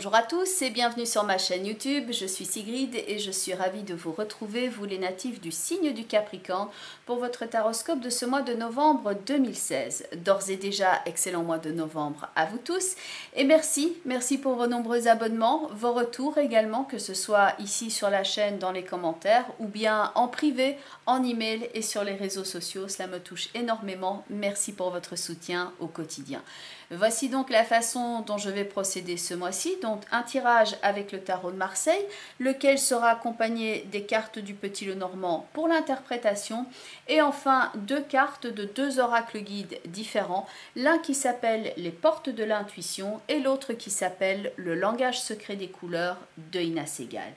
Bonjour à tous et bienvenue sur ma chaîne YouTube, je suis Sigrid et je suis ravie de vous retrouver, vous les natifs du signe du Capricorne, pour votre taroscope de ce mois de novembre 2016. D'ores et déjà, excellent mois de novembre à vous tous et merci pour vos nombreux abonnements, vos retours également, que ce soit ici sur la chaîne dans les commentaires ou bien en privé, en email et sur les réseaux sociaux, cela me touche énormément, merci pour votre soutien au quotidien. Voici donc la façon dont je vais procéder ce mois-ci. Donc un tirage avec le tarot de Marseille, lequel sera accompagné des cartes du Petit Lenormand pour l'interprétation. Et enfin, deux cartes de deux oracles guides différents. L'un qui s'appelle les portes de l'intuition et l'autre qui s'appelle le langage secret des couleurs de Ina Segal.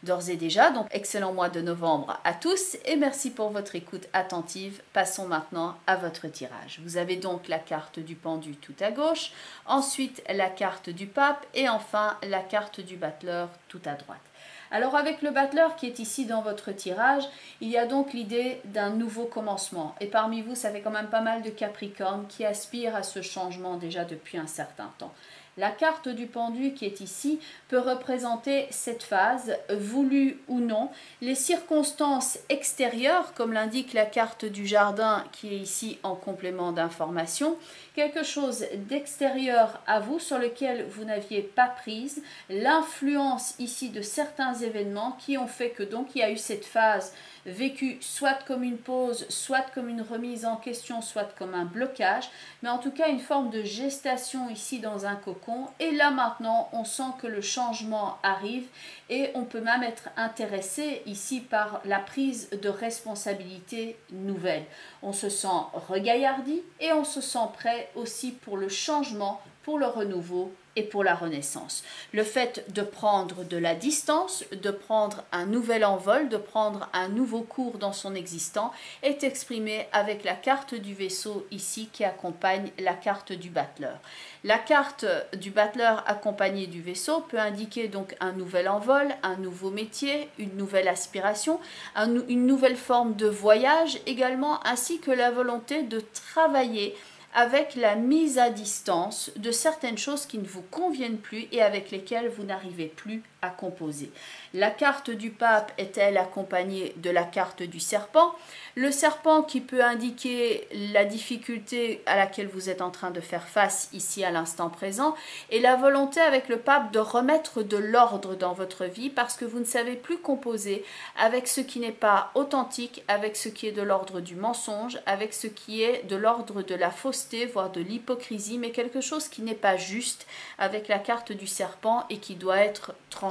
D'ores et déjà, donc excellent mois de novembre à tous et merci pour votre écoute attentive. Passons maintenant à votre tirage. Vous avez donc la carte du pendu tout à gauche, ensuite la carte du pape et enfin la carte du battleur tout à droite. Alors avec le battleur qui est ici dans votre tirage, il y a donc l'idée d'un nouveau commencement. Et parmi vous, ça fait quand même pas mal de Capricornes qui aspirent à ce changement déjà depuis un certain temps. La carte du pendu qui est ici peut représenter cette phase, voulue ou non. Les circonstances extérieures, comme l'indique la carte du jardin qui est ici en complément d'information, quelque chose d'extérieur à vous sur lequel vous n'aviez pas prise, l'influence ici de certains événements qui ont fait que donc il y a eu cette phase vécue soit comme une pause, soit comme une remise en question, soit comme un blocage, mais en tout cas une forme de gestation ici dans un cocon. Et là maintenant, on sent que le changement arrive et on peut même être intéressé ici par la prise de responsabilité nouvelle. On se sent regaillardi et on se sent prêt aussi pour le changement, pour le renouveau et pour la renaissance. Le fait de prendre de la distance, de prendre un nouvel envol, de prendre un nouveau cours dans son existant est exprimé avec la carte du vaisseau ici qui accompagne la carte du battleur. La carte du battleur accompagnée du vaisseau peut indiquer donc un nouvel envol, un nouveau métier, une nouvelle aspiration, une nouvelle forme de voyage également, ainsi que la volonté de travailler avec la mise à distance de certaines choses qui ne vous conviennent plus et avec lesquelles vous n'arrivez plus à composer. La carte du pape est-elle accompagnée de la carte du serpent? Le serpent qui peut indiquer la difficulté à laquelle vous êtes en train de faire face ici à l'instant présent et la volonté avec le pape de remettre de l'ordre dans votre vie parce que vous ne savez plus composer avec ce qui n'est pas authentique, avec ce qui est de l'ordre du mensonge, avec ce qui est de l'ordre de la fausseté, voire de l'hypocrisie, mais quelque chose qui n'est pas juste avec la carte du serpent et qui doit être transformé.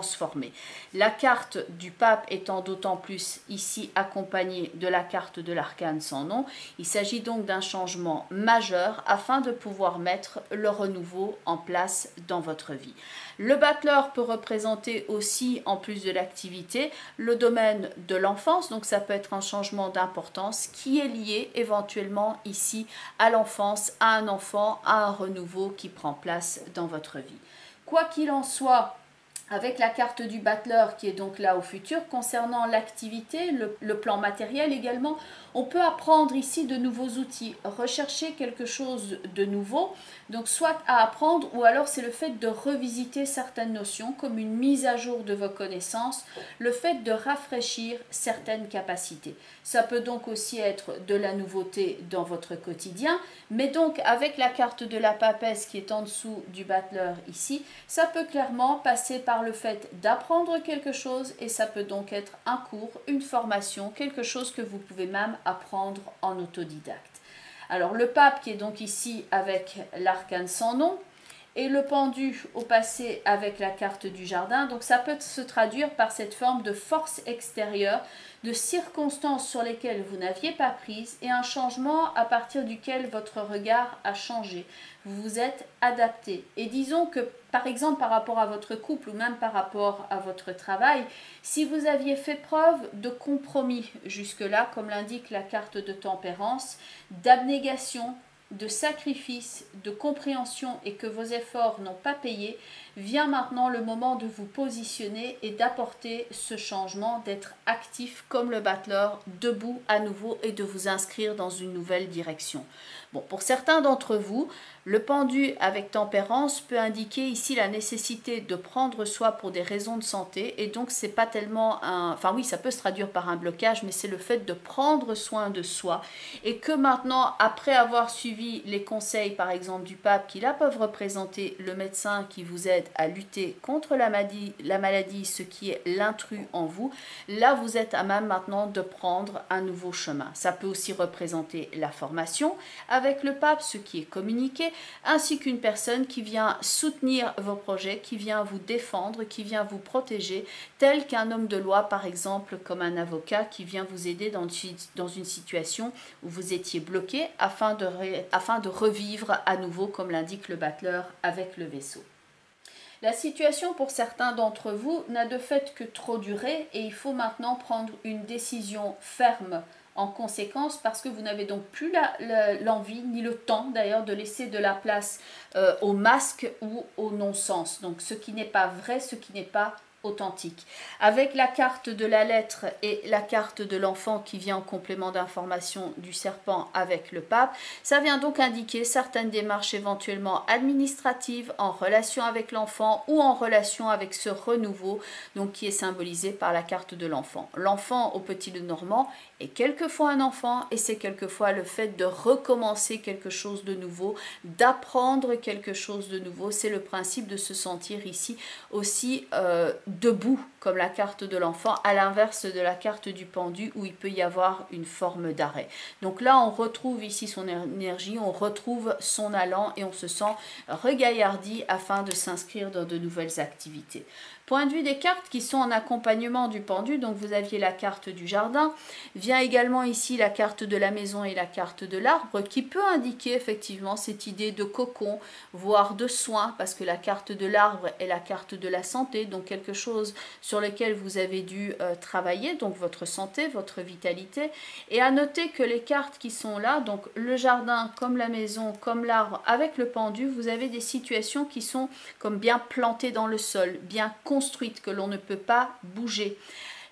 La carte du pape étant d'autant plus ici accompagnée de la carte de l'arcane sans nom, il s'agit donc d'un changement majeur afin de pouvoir mettre le renouveau en place dans votre vie. Le battleur peut représenter aussi, en plus de l'activité, le domaine de l'enfance, donc ça peut être un changement d'importance qui est lié éventuellement ici à l'enfance, à un enfant, à un renouveau qui prend place dans votre vie. Quoi qu'il en soit, avec la carte du battleur qui est donc là au futur, concernant l'activité, le plan matériel également, on peut apprendre ici de nouveaux outils, rechercher quelque chose de nouveau, donc soit à apprendre ou alors c'est le fait de revisiter certaines notions comme une mise à jour de vos connaissances, le fait de rafraîchir certaines capacités. Ça peut donc aussi être de la nouveauté dans votre quotidien, mais donc avec la carte de la papesse qui est en dessous du battleur ici, ça peut clairement passer par le fait d'apprendre quelque chose et ça peut donc être un cours, une formation, quelque chose que vous pouvez même apprendre en autodidacte. Alors le pape qui est donc ici avec l'arcane sans nom et le pendu au passé avec la carte du jardin, donc ça peut se traduire par cette forme de force extérieure, de circonstances sur lesquelles vous n'aviez pas prise et un changement à partir duquel votre regard a changé. Vous vous êtes adapté. Et disons que par exemple par rapport à votre couple ou même par rapport à votre travail, si vous aviez fait preuve de compromis jusque-là, comme l'indique la carte de tempérance, d'abnégation, de sacrifice, de compréhension et que vos efforts n'ont pas payé, vient maintenant le moment de vous positionner et d'apporter ce changement, d'être actif comme le battleur, debout à nouveau et de vous inscrire dans une nouvelle direction. Bon, pour certains d'entre vous, le pendu avec tempérance peut indiquer ici la nécessité de prendre soin pour des raisons de santé et donc c'est pas tellement un... Enfin oui, ça peut se traduire par un blocage, mais c'est le fait de prendre soin de soi et que maintenant, après avoir suivi les conseils par exemple du pape qui là peuvent représenter le médecin qui vous aide à lutter contre la maladie, ce qui est l'intrus en vous, là vous êtes à même maintenant de prendre un nouveau chemin. Ça peut aussi représenter la formation avec le pape, ce qui est communiqué, ainsi qu'une personne qui vient soutenir vos projets, qui vient vous défendre, qui vient vous protéger, tel qu'un homme de loi par exemple, comme un avocat qui vient vous aider dans une situation où vous étiez bloqué afin de revivre à nouveau, comme l'indique le battleur avec le vaisseau. La situation pour certains d'entre vous n'a de fait que trop duré et il faut maintenant prendre une décision ferme en conséquence parce que vous n'avez donc plus l'envie ni le temps d'ailleurs de laisser de la place au masque ou au non-sens. Donc ce qui n'est pas vrai, ce qui n'est pas authentique. Avec la carte de la lettre et la carte de l'enfant qui vient en complément d'information du serpent avec le pape, ça vient donc indiquer certaines démarches éventuellement administratives en relation avec l'enfant ou en relation avec ce renouveau donc qui est symbolisé par la carte de l'enfant. L'enfant au petit Lenormand est quelquefois un enfant et c'est quelquefois le fait de recommencer quelque chose de nouveau, d'apprendre quelque chose de nouveau. C'est le principe de se sentir ici aussi debout comme la carte de l'enfant, à l'inverse de la carte du pendu où il peut y avoir une forme d'arrêt. Donc là on retrouve ici son énergie, on retrouve son allant et on se sent regaillardi afin de s'inscrire dans de nouvelles activités. Point de vue des cartes qui sont en accompagnement du pendu, donc vous aviez la carte du jardin, vient également ici la carte de la maison et la carte de l'arbre qui peut indiquer effectivement cette idée de cocon, voire de soin, parce que la carte de l'arbre est la carte de la santé, donc quelque chose sur lequel vous avez dû travailler, donc votre santé, votre vitalité. Et à noter que les cartes qui sont là, donc le jardin comme la maison, comme l'arbre, avec le pendu, vous avez des situations qui sont comme bien plantées dans le sol, bien construite, que l'on ne peut pas bouger.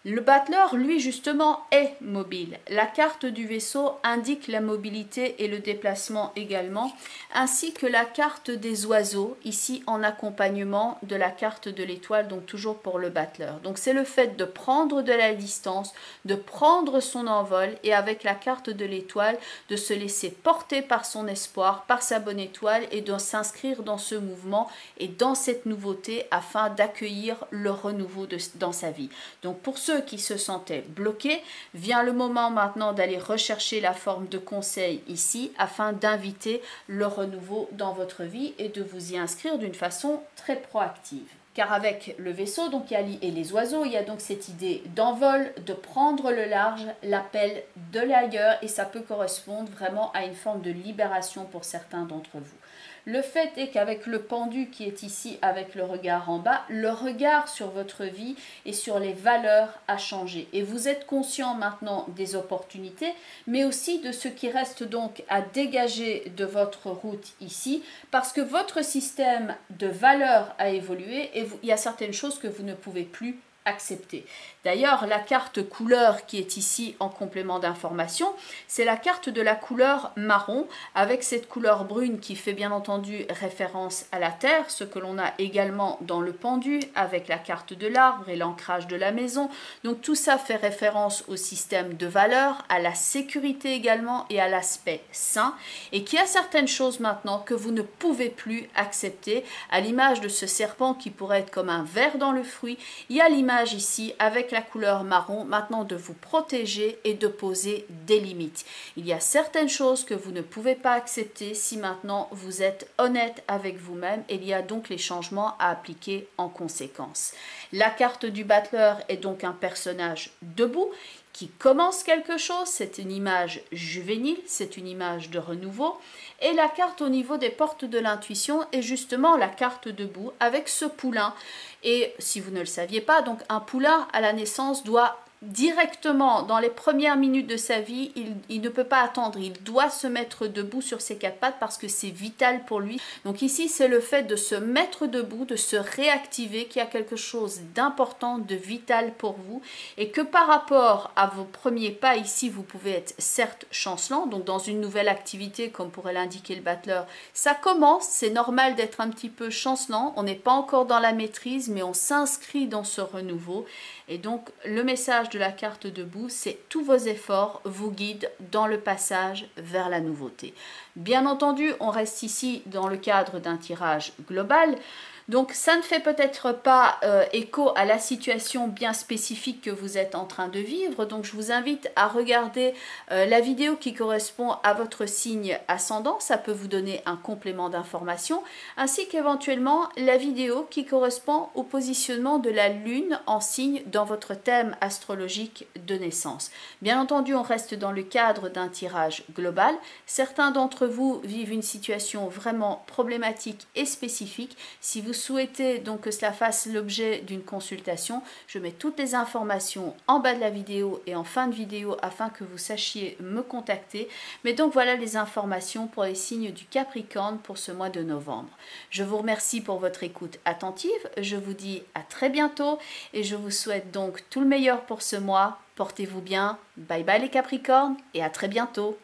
Le battleur, lui, justement, est mobile. La carte du vaisseau indique la mobilité et le déplacement également, ainsi que la carte des oiseaux, ici en accompagnement de la carte de l'étoile, donc toujours pour le battleur. Donc c'est le fait de prendre de la distance, de prendre son envol, et avec la carte de l'étoile, de se laisser porter par son espoir, par sa bonne étoile, et de s'inscrire dans ce mouvement et dans cette nouveauté afin d'accueillir le renouveau dans sa vie. Donc pour ceux qui se sentaient bloqués, vient le moment maintenant d'aller rechercher la forme de conseil ici afin d'inviter le renouveau dans votre vie et de vous y inscrire d'une façon très proactive. Car avec le vaisseau donc, et les oiseaux, il y a donc cette idée d'envol, de prendre le large, l'appel de l'ailleurs, et ça peut correspondre vraiment à une forme de libération pour certains d'entre vous. Le fait est qu'avec le pendu qui est ici avec le regard en bas, le regard sur votre vie et sur les valeurs a changé. Et vous êtes conscient maintenant des opportunités, mais aussi de ce qui reste donc à dégager de votre route ici, parce que votre système de valeurs a évolué et il y a certaines choses que vous ne pouvez plus accepter. D'ailleurs, la carte couleur qui est ici en complément d'information, c'est la carte de la couleur marron avec cette couleur brune qui fait bien entendu référence à la terre, ce que l'on a également dans le pendu avec la carte de l'arbre et l'ancrage de la maison. Donc tout ça fait référence au système de valeurs, à la sécurité également et à l'aspect sain, et qu'il y a certaines choses maintenant que vous ne pouvez plus accepter, à l'image de ce serpent qui pourrait être comme un ver dans le fruit. Il y a l'image ici avec la couleur marron maintenant de vous protéger et de poser des limites. Il y a certaines choses que vous ne pouvez pas accepter si maintenant vous êtes honnête avec vous-même, et il y a donc les changements à appliquer en conséquence. La carte du battleur est donc un personnage debout qui commence quelque chose, c'est une image juvénile, c'est une image de renouveau, et la carte au niveau des portes de l'intuition est justement la carte debout avec ce poulain. Et si vous ne le saviez pas, donc un poulain à la naissance doit directement dans les premières minutes de sa vie, il ne peut pas attendre, il doit se mettre debout sur ses quatre pattes parce que c'est vital pour lui. Donc ici, c'est le fait de se mettre debout, de se réactiver, qui a quelque chose d'important, de vital pour vous, et que par rapport à vos premiers pas ici, vous pouvez être certes chancelant, donc dans une nouvelle activité, comme pourrait l'indiquer le battleur, ça commence, c'est normal d'être un petit peu chancelant, on n'est pas encore dans la maîtrise, mais on s'inscrit dans ce renouveau. Et donc, le message de la carte debout, c'est tous vos efforts vous guident dans le passage vers la nouveauté. Bien entendu, on reste ici dans le cadre d'un tirage global. Donc, ça ne fait peut-être pas écho à la situation bien spécifique que vous êtes en train de vivre. Donc, je vous invite à regarder la vidéo qui correspond à votre signe ascendant. Ça peut vous donner un complément d'information, ainsi qu'éventuellement la vidéo qui correspond au positionnement de la Lune en signe dans votre thème astrologique de naissance. Bien entendu, on reste dans le cadre d'un tirage global. Certains d'entre vous vivent une situation vraiment problématique et spécifique. Si vous souhaitez donc que cela fasse l'objet d'une consultation, je mets toutes les informations en bas de la vidéo et en fin de vidéo afin que vous sachiez me contacter. Mais donc voilà les informations pour les signes du Capricorne pour ce mois de novembre. Je vous remercie pour votre écoute attentive. Je vous dis à très bientôt et je vous souhaite donc tout le meilleur pour ce mois. Portez-vous bien. Bye bye les Capricornes et à très bientôt.